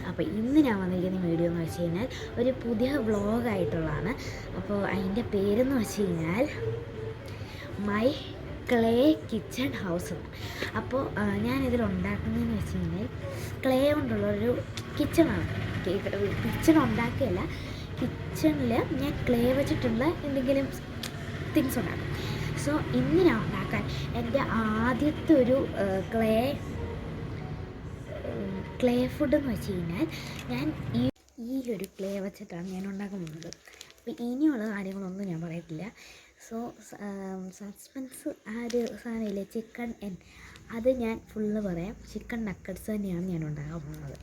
അപ്പോൾ ഇന്ന് ഞാൻ വന്നിരിക്കുന്ന വീഡിയോ എന്ന് വെച്ച് കഴിഞ്ഞാൽ ഒരു പുതിയ വ്ളോഗായിട്ടുള്ളതാണ്. അപ്പോൾ അതിൻ്റെ പേരെന്ന് വെച്ച് കഴിഞ്ഞാൽ മൈ ക്ലേ കിച്ചൺ ഹൗസ്. അപ്പോൾ ഞാനിതിൽ ഉണ്ടാക്കുന്നതെന്ന് വെച്ച് കഴിഞ്ഞാൽ ക്ലേ കൊണ്ടുള്ളൊരു കിച്ചണാണ്. കിച്ചൺ ഉണ്ടാക്കുകയല്ല, കിച്ചണിൽ ഞാൻ ക്ലേ വെച്ചിട്ടുള്ള എന്തെങ്കിലും തിങ്സ് ഉണ്ടാക്കും. സോ ഇന്ന് ഞാൻ ഉണ്ടാക്കാൻ എൻ്റെ ആദ്യത്തെ ഒരു ക്ലേ ഫുഡ് എന്ന് വെച്ച് കഴിഞ്ഞാൽ ഞാൻ ഈ ഒരു ക്ലേ വെച്ചിട്ടാണ് ഞാൻ ഉണ്ടാക്കാൻ പോകുന്നത്. അപ്പോൾ ഇനിയുള്ള കാര്യങ്ങളൊന്നും ഞാൻ പറയത്തില്ല. സോ സസ്പെൻസ് ആ ഒരു സാധനമില്ലേ, ചിക്കൻ അത് ഞാൻ ഫുള്ള് പറയാം. ചിക്കൻ നക്കട്സ് തന്നെയാണ് ഞാൻ ഉണ്ടാക്കാൻ പോകുന്നത്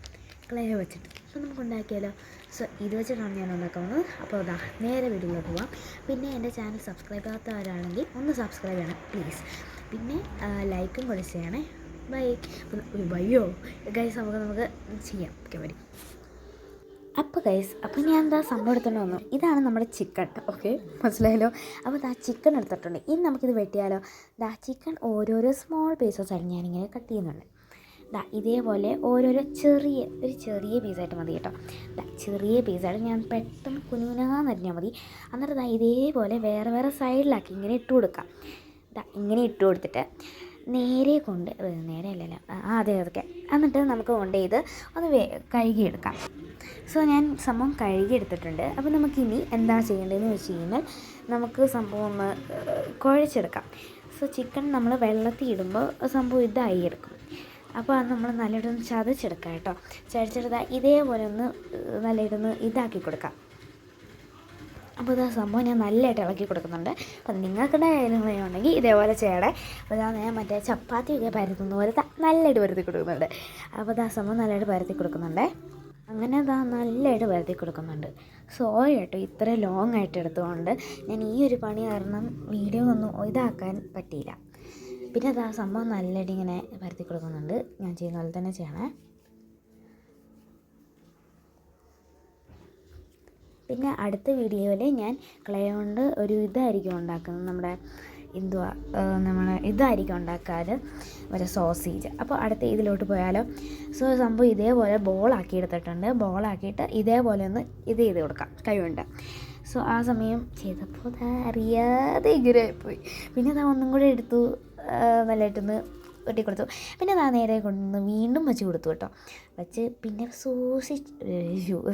ക്ലേ വെച്ചിട്ട്. അപ്പോൾ നമുക്ക് ഉണ്ടാക്കിയാലോ. സോ ഇത് വെച്ചിട്ടാണ് ഞാൻ ഉണ്ടാക്കാൻ പോകുന്നത്. അപ്പോൾ അതാ നേരെ വീഡിയോയിലോട്ട് പോവാം. പിന്നെ എൻ്റെ ചാനൽ സബ്സ്ക്രൈബ് ചെയ്യാത്തവരാണെങ്കിൽ ഒന്ന് സബ്സ്ക്രൈബ് ചെയ്യണം പ്ലീസ്. പിന്നെ ലൈക്കും കൂടി ചെയ്യണേ. ബയ്യോ ഗൈസ്, നമുക്ക് ചെയ്യാം. ഓക്കെ വരും. അപ്പോൾ ഞാൻ എന്താ സംഭവം എടുത്തോണ്ട് വന്നു. ഇതാണ് നമ്മുടെ ചിക്കൻ. ഓക്കെ, മനസ്സിലായല്ലോ. അപ്പോൾ ചിക്കൻ എടുത്തിട്ടുണ്ട്. ഇനി നമുക്കിത് വെട്ടിയാലോ. ചിക്കൻ ഓരോരോ സ്മോൾ പീസസ് ആയിട്ട് ഞാനിങ്ങനെ കട്ട് ചെയ്യുന്നുണ്ട്. ഇതേപോലെ ഓരോരോ ചെറിയ പീസായിട്ട് മതി കേട്ടോ. ചെറിയ പീസായിട്ട് ഞാൻ പെട്ടെന്ന് കുനുകുനാന്നറിഞ്ഞാൽ മതി. എന്നിട്ട് ഇതേപോലെ വേറെ സൈഡിലാക്കി ഇങ്ങനെ ഇട്ട് കൊടുക്കാം. ഇങ്ങനെ ഇട്ട് കൊടുത്തിട്ട് നേരെ നേരെയല്ലല്ലോ അതൊക്കെ എന്നിട്ട് നമുക്ക് ഇത് ഒന്ന് കഴുകിയെടുക്കാം. സോ ഞാൻ സംഭവം കഴുകിയെടുത്തിട്ടുണ്ട്. അപ്പോൾ നമുക്കിനി എന്താ ചെയ്യേണ്ടതെന്ന് വെച്ച് കഴിഞ്ഞാൽ നമുക്ക് സംഭവം ഒന്ന് കുഴച്ചെടുക്കാം. സോ ചിക്കൻ നമ്മൾ വെള്ളത്തിൽ ഇടുമ്പോൾ സംഭവം ഇതായി എടുക്കും. അപ്പോൾ അത് നമ്മൾ നല്ലയിട്ടൊന്ന് ചതച്ചെടുക്കാം കേട്ടോ. ചതച്ചെടുത്ത ഇതേപോലെ ഒന്ന് നല്ലയിട്ടൊന്ന് ഇതാക്കി കൊടുക്കാം. അപ്പോൾ ഇതാ സംഭവം ഞാൻ നല്ലതായിട്ട് ഇളക്കി കൊടുക്കുന്നുണ്ട്. അപ്പം നിങ്ങൾക്ക് ഉണ്ടെങ്കിൽ ഇതേപോലെ ചെയ്യണേ. അപ്പോൾ ഞാൻ മറ്റേ ചപ്പാത്തിയൊക്കെ പരത്തുന്ന പോലെ നല്ലതായിട്ട് പരത്തി കൊടുക്കുന്നുണ്ട്. അപ്പോൾ സംഭവം നല്ലതായിട്ട് പരത്തി കൊടുക്കുന്നുണ്ട്. അങ്ങനെ നല്ലതായിട്ട് പരത്തി കൊടുക്കുന്നുണ്ട്. സോറി കേട്ടോ ഇത്ര ലോങ് ആയിട്ട് എടുത്തുകൊണ്ട് ഞാൻ ഈ ഒരു പണി കാരണം വീഡിയോ ഒന്നും ഇതാക്കാൻ പറ്റിയില്ല. പിന്നെ സംഭവം നല്ലതായിട്ട് ഇങ്ങനെ പരത്തി കൊടുക്കുന്നുണ്ട്. ഞാൻ ചെയ്യുന്ന പോലെ തന്നെ ചെയ്യണേ. പിന്നെ അടുത്ത വീഡിയോയിൽ ഞാൻ ക്ലേ കൊണ്ട് ഒരു ഇതായിരിക്കും ഉണ്ടാക്കുന്നത്. നമ്മുടെ ഇതായിരിക്കും ഉണ്ടാക്കാറ്, ഒരു സോസേജ്. അപ്പോൾ അടുത്ത ഇതിലോട്ട് പോയാലോ. സോ സംഭവം ഇതേപോലെ ബോളാക്കി എടുത്തിട്ടുണ്ട്. ബോളാക്കിയിട്ട് ഇതേപോലെ ഒന്ന് ചെയ്ത് കൊടുക്കാം കൈകൊണ്ട്. സോ ആ സമയം ചെയ്തപ്പോൾ അറിയാതെ ഇങ്ങനെ പോയി. പിന്നെ ഒന്നും കൂടെ എടുത്തു നല്ലതായിട്ടൊന്ന് വെട്ടിക്കൊടുത്തു. പിന്നെ നേരെ കൊണ്ടുവന്ന് വീണ്ടും വെച്ച് കൊടുത്തു കേട്ടോ. വെച്ച് പിന്നെ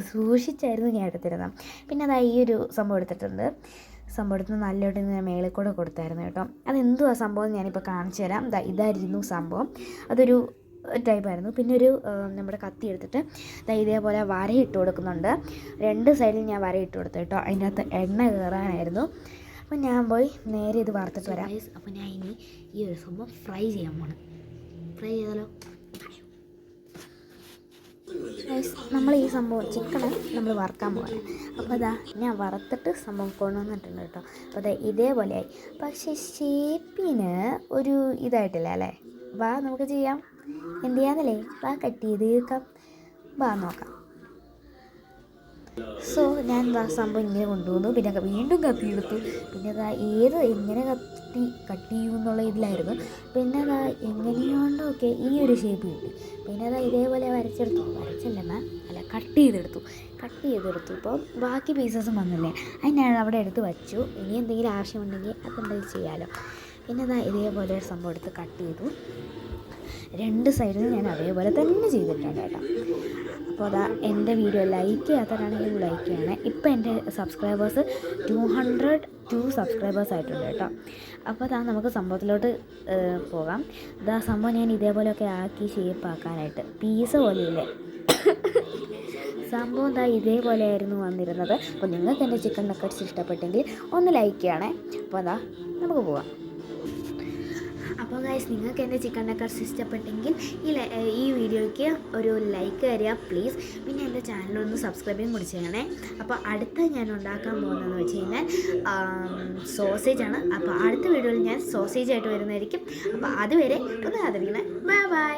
സൂക്ഷിച്ചായിരുന്നു ഞാൻ എടുത്തിരുന്നത്. പിന്നെ ഈ ഒരു സംഭവം എടുത്തിട്ടുണ്ട്. സംഭവം എടുത്ത് നല്ലതായിട്ട് ഞാൻ മേളിൽ കൂടെ കൊടുത്തായിരുന്നു കേട്ടോ. അതെന്തുവാ സംഭവം ഞാനിപ്പോൾ കാണിച്ചു തരാം. ഇതായിരുന്നു സംഭവം. അതൊരു ടൈപ്പായിരുന്നു. പിന്നെ ഒരു നമ്മുടെ കത്തി എടുത്തിട്ട് ഇതേപോലെ വരയിട്ട് കൊടുക്കുന്നുണ്ട്. രണ്ട് സൈഡിൽ ഞാൻ വരയിട്ട് കൊടുത്തു കേട്ടോ. അതിൻ്റെ അകത്ത് എണ്ണ കയറാനായിരുന്നു. അപ്പോൾ ഞാൻ പോയി നേരെ ഇത് വറുത്തിട്ട് വരാം. അപ്പോൾ ഞാൻ ഇനി ഈ ഒരു സംഭവം ഫ്രൈ ചെയ്യാൻ പോകണം. ഫ്രൈ ചെയ്താലോ. നമ്മൾ ഈ സംഭവം ചിക്കന് നമ്മൾ വറുക്കാൻ പോകണം. അപ്പോൾ ഞാൻ വറുത്തിട്ട് സംഭവം കൊണ്ടുവന്നിട്ടുണ്ട് കേട്ടോ. അപ്പോൾ ഇതേപോലെയായി. പക്ഷേ ഷേപ്പിന് ഒരു ഇതായിട്ടില്ല അല്ലേ. നമുക്ക് ചെയ്യാം. എന്ത് ചെയ്യാന്നല്ലേ, കട്ട് ചെയ്ത് തീർക്കാം. നോക്കാം. സോ ഞാൻ സംഭവം ഇങ്ങനെ കൊണ്ടുവന്നു. പിന്നെ വീണ്ടും കത്തിയെടുത്തു. പിന്നെ എങ്ങനെ കട്ട് ചെയ്യും എന്നുള്ള ഇതിലായിരുന്നു. പിന്നെ എങ്ങനെയോണ്ടൊക്കെ ഈ ഒരു ഷേപ്പ് കിട്ടി. പിന്നെ ഇതേപോലെ കട്ട് ചെയ്തെടുത്തു. ഇപ്പോൾ ബാക്കി പീസസും വന്നില്ലേ, അത് ഞാൻ അവിടെ എടുത്ത് വച്ചു. ഇനി എന്തെങ്കിലും ആവശ്യമുണ്ടെങ്കിൽ അതെന്തെങ്കിലും ചെയ്യാമല്ലോ. പിന്നെ ഇതേപോലെ ഒരു സംഭവം എടുത്ത് കട്ട് ചെയ്തു. രണ്ട് സൈഡിൽ ഞാൻ അതേപോലെ തന്നെ ചെയ്തിട്ടുണ്ട് കേട്ടോ. അപ്പോൾ എൻ്റെ വീഡിയോ ലൈക്ക് ചെയ്യാത്തവരാണെങ്കിൽ ലൈക്ക് ചെയ്യണേ. ഇപ്പോൾ എൻ്റെ സബ്സ്ക്രൈബേഴ്സ് 202 സബ്സ്ക്രൈബേഴ്സ് ആയിട്ടുണ്ട് കേട്ടോ. അപ്പോൾ നമുക്ക് സംഭവത്തിലോട്ട് പോകാം. സംഭവം ഞാൻ ഇതേപോലെയൊക്കെ ആക്കി ഷേപ്പ് ആക്കാനായിട്ട് പീസ പോലെയില്ലേ സംഭവം ഇതേപോലെ ആയിരുന്നു വന്നിരുന്നത്. അപ്പോൾ നിങ്ങൾക്ക് എൻ്റെ ചിക്കൻ നക്കട്സ് ഇഷ്ടപ്പെട്ടെങ്കിൽ ഒന്ന് ലൈക്ക് ചെയ്യണേ. അപ്പോൾ നമുക്ക് പോകാം. അപ്പോൾ നിങ്ങൾക്ക് എൻ്റെ ചിക്കൻ നക്കട്സ് ഇഷ്ടപ്പെട്ടെങ്കിൽ ഈ വീഡിയോയ്ക്ക് ഒരു ലൈക്ക് തരിക പ്ലീസ്. പിന്നെ എൻ്റെ ചാനലൊന്ന് സബ്സ്ക്രൈബും കൂടി ചെയ്യണേ. അപ്പോൾ അടുത്ത ഞാൻ ഉണ്ടാക്കാൻ പോകുന്നതെന്ന് വെച്ച് കഴിഞ്ഞാൽ സോസേജാണ്. അപ്പോൾ അടുത്ത വീഡിയോയിൽ ഞാൻ സോസേജായിട്ട് വരുന്നതായിരിക്കും. അപ്പോൾ അതുവരെ ഒന്ന് കാത്തിരിക്കണേ. ബൈ.